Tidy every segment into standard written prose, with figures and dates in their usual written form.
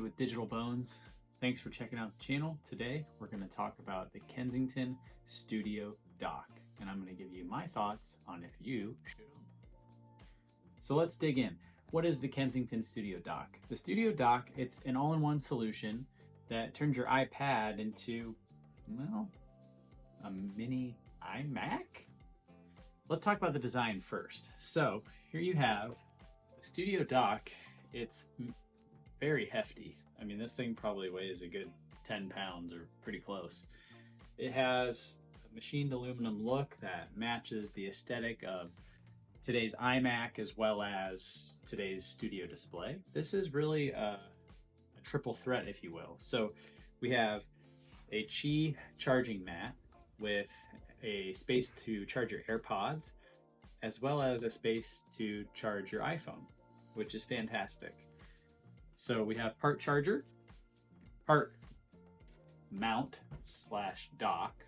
with Digital Bones. Thanks for checking out the channel. Today we're going to talk about the Kensington StudioDock, and I'm going to give you my thoughts on if you should own it. So let's dig in. What is the Kensington StudioDock? The StudioDock, it's an all-in-one solution that turns your iPad into, well, a mini iMac? Let's talk about the design first. So here you have the StudioDock. It's very hefty. I mean, this thing probably weighs a good 10 pounds or pretty close. It has a machined aluminum look that matches the aesthetic of today's iMac as well as today's studio display. This is really a triple threat, if you will. So we have a Qi charging mat with a space to charge your AirPods, as well as a space to charge your iPhone, which is fantastic. So we have part charger, part mount / dock,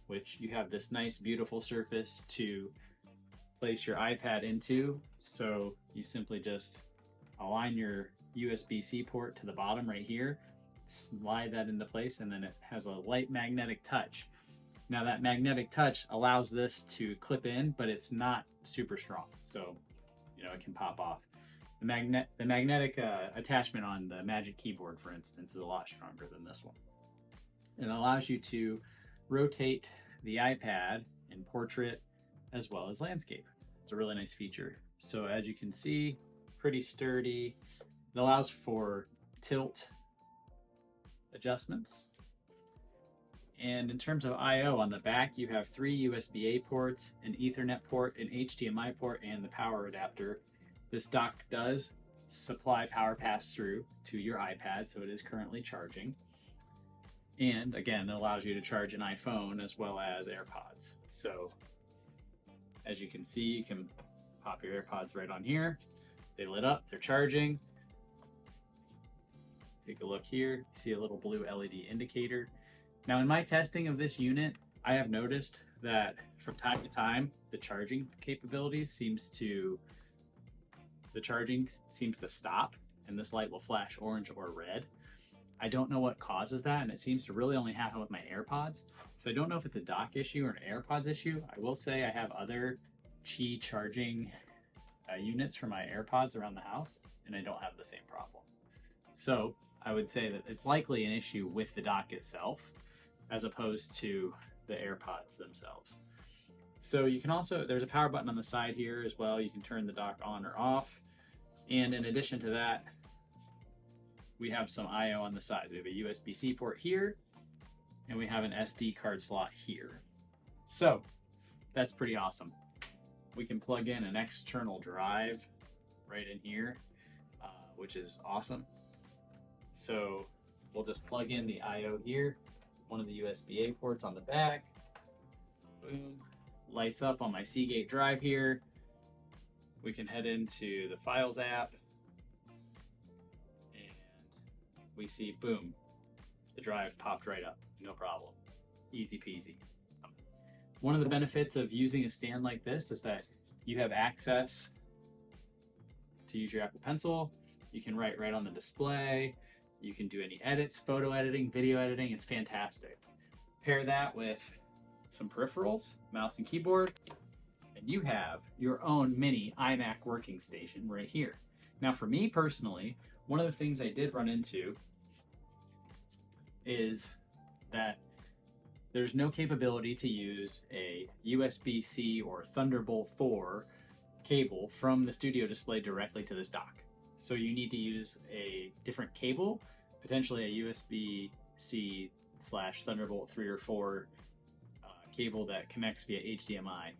which you have this nice beautiful surface to place your iPad into. So you simply just align your USB-C port to the bottom right here, slide that into place, and then it has a light magnetic touch. Now that magnetic touch allows this to clip in, but it's not super strong, so it can pop off. The magnetic attachment on the Magic Keyboard, for instance, is a lot stronger than this one. It allows you to rotate the iPad in portrait as well as landscape. It's a really nice feature. So as you can see, pretty sturdy. It allows for tilt adjustments. And in terms of I/O, on the back, you have 3 USB-A ports, an Ethernet port, an HDMI port, and the power adapter. This dock does supply power pass-through to your iPad, so it is currently charging. And again, it allows you to charge an iPhone as well as AirPods. So as you can see, you can pop your AirPods right on here. They lit up, they're charging. Take a look here, see a little blue LED indicator. Now in my testing of this unit, I have noticed that from time to time, the charging seems to stop, and this light will flash orange or red. I don't know what causes that, and it seems to really only happen with my AirPods. So I don't know if it's a dock issue or an AirPods issue. I will say I have other Qi charging units for my AirPods around the house, and I don't have the same problem. So I would say that it's likely an issue with the dock itself, as opposed to the AirPods themselves. So you can also, there's a power button on the side here as well. You can turn the dock on or off. And in addition to that, we have some I/O on the sides. We have a USB-C port here, and we have an SD card slot here. So that's pretty awesome. We can plug in an external drive right in here, which is awesome. So we'll just plug in the I/O here, one of the USB-A ports on the back. Boom. Lights up on my Seagate drive here. We can head into the Files app, and we see, boom, the drive popped right up, no problem. Easy peasy. One of the benefits of using a stand like this is that you have access to use your Apple Pencil. You can write right on the display. You can do any edits, photo editing, video editing. It's fantastic. Pair that with some peripherals, mouse and keyboard, and you have your own mini iMac working station right here. Now for me personally, one of the things I did run into is that there's no capability to use a USB-C or Thunderbolt 4 cable from the studio display directly to this dock. So you need to use a different cable, potentially a USB-C / Thunderbolt 3 or 4 cable that connects via HDMI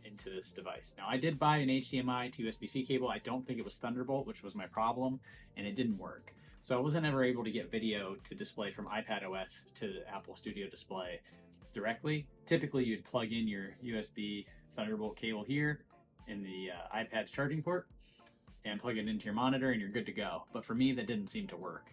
into this device. Now I did buy an HDMI to USB-C cable. I don't think it was Thunderbolt, which was my problem, and it didn't work. So I wasn't ever able to get video to display from iPadOS to the Apple Studio Display directly. Typically you'd plug in your USB Thunderbolt cable here in the iPad's charging port and plug it into your monitor and you're good to go. But for me, that didn't seem to work.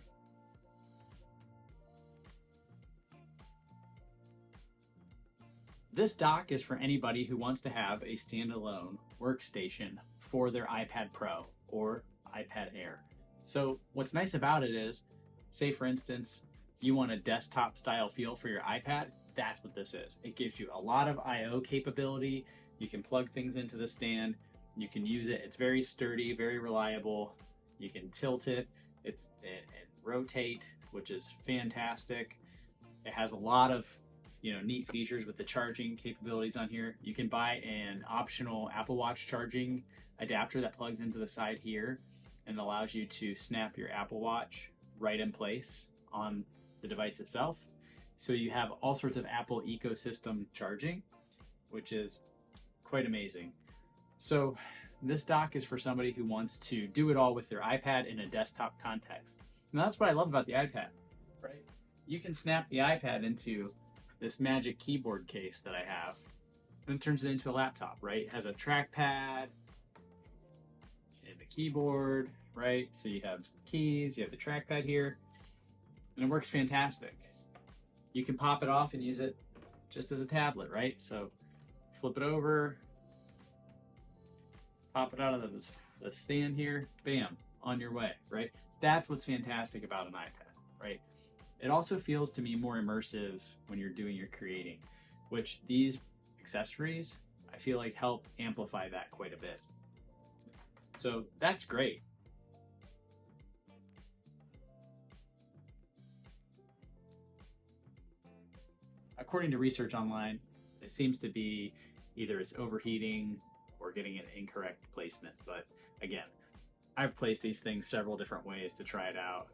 This dock is for anybody who wants to have a standalone workstation for their iPad Pro or iPad Air. So what's nice about it is Say for instance, you want a desktop style feel for your iPad, that's what this is. It gives you a lot of I/O capability. You can plug things into the stand. You can use it. It's very sturdy, very reliable. You can tilt it. It rotate, which is fantastic. It has a lot of neat features with the charging capabilities on here. You can buy an optional Apple Watch charging adapter that plugs into the side here and allows you to snap your Apple Watch right in place on the device itself. So you have all sorts of Apple ecosystem charging, which is quite amazing. So this dock is for somebody who wants to do it all with their iPad in a desktop context. And that's what I love about the iPad, right? You can snap the iPad into this magic keyboard case that I have, and it turns it into a laptop, right? It has a trackpad and the keyboard, right? So you have keys, you have the trackpad here, and it works fantastic. You can pop it off and use it just as a tablet, right? So flip it over, pop it out of the stand here, bam, on your way, right? That's what's fantastic about an iPad, right? It also feels to me more immersive when you're doing your creating, which these accessories, I feel like help amplify that quite a bit. So that's great. According to research online, it seems to be either it's overheating or getting an incorrect placement. But again, I've placed these things several different ways to try it out,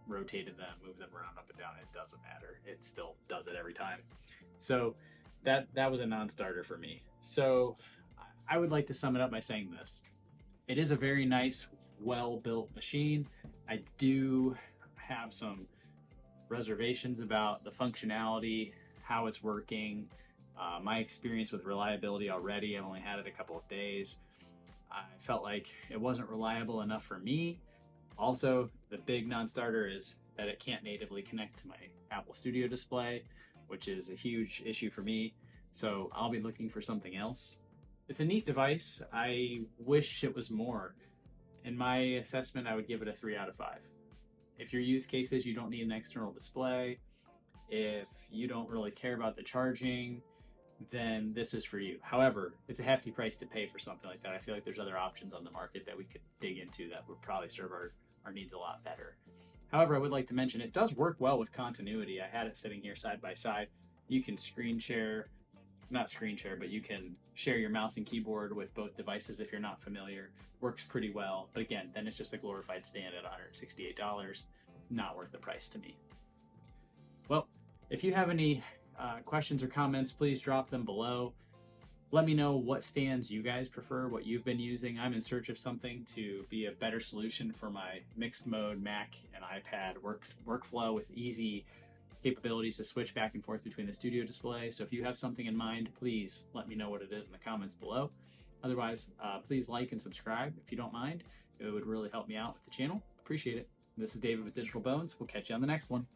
rotated them, moved them around up and down. It doesn't matter. It still does it every time. So that was a non-starter for me. So I would like to sum it up by saying this. It is a very nice, well-built machine. I do have some reservations about the functionality, how it's working, my experience with reliability already. I've only had it a couple of days. I felt like it wasn't reliable enough for me. Also, the big non-starter is that it can't natively connect to my Apple Studio display, which is a huge issue for me. So I'll be looking for something else. It's a neat device. I wish it was more. In my assessment, I would give it a 3 out of 5. If your use case is you don't need an external display, if you don't really care about the charging, then this is for you. However, it's a hefty price to pay for something like that. I feel like there's other options on the market that we could dig into that would probably serve our needs a lot better. However, I would like to mention it does work well with continuity. I had it sitting here side by side. You can not screen share, but you can share your mouse and keyboard with both devices if you're not familiar. Works pretty well. But again, then it's just a glorified stand at $168. Not worth the price to me. Well, if you have any questions or comments, please drop them below. Let me know what stands you guys prefer, what you've been using. I'm in search of something to be a better solution for my mixed mode Mac and iPad workflow with easy capabilities to switch back and forth between the studio display. So if you have something in mind, please let me know what it is in the comments below. Otherwise, please like and subscribe if you don't mind. It would really help me out with the channel. Appreciate it. This is David with Digital Bones. We'll catch you on the next one.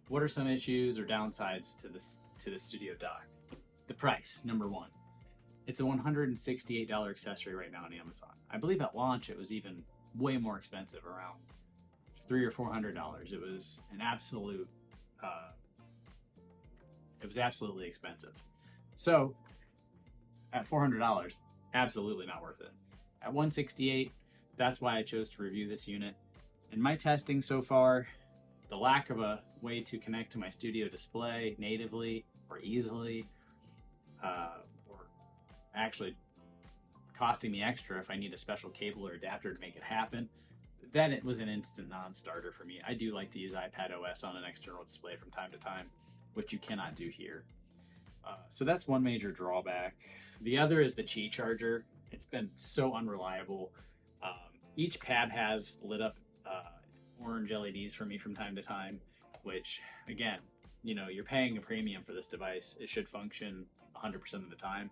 What are some issues or downsides to the StudioDock? The price, number one. It's a $168 accessory right now on Amazon. I believe at launch it was even way more expensive, around $300 or $400. It was an absolute. It was absolutely expensive. So at $400, absolutely not worth it. At $168, that's why I chose to review this unit. In my testing so far, the lack of a way to connect to my studio display natively or easily, or actually costing me extra if I need a special cable or adapter to make it happen, then it was an instant non-starter for me. I do like to use iPad OS on an external display from time to time, which you cannot do here. So that's one major drawback. The other is the Qi charger. It's been so unreliable. Each pad has lit up orange LEDs for me from time to time, which again, you're paying a premium for this device. It should function 100% of the time.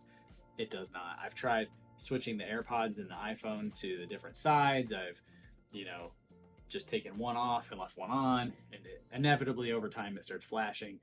It does not. I've tried switching the AirPods and the iPhone to the different sides. I've, just taken one off and left one on, and inevitably over time it starts flashing.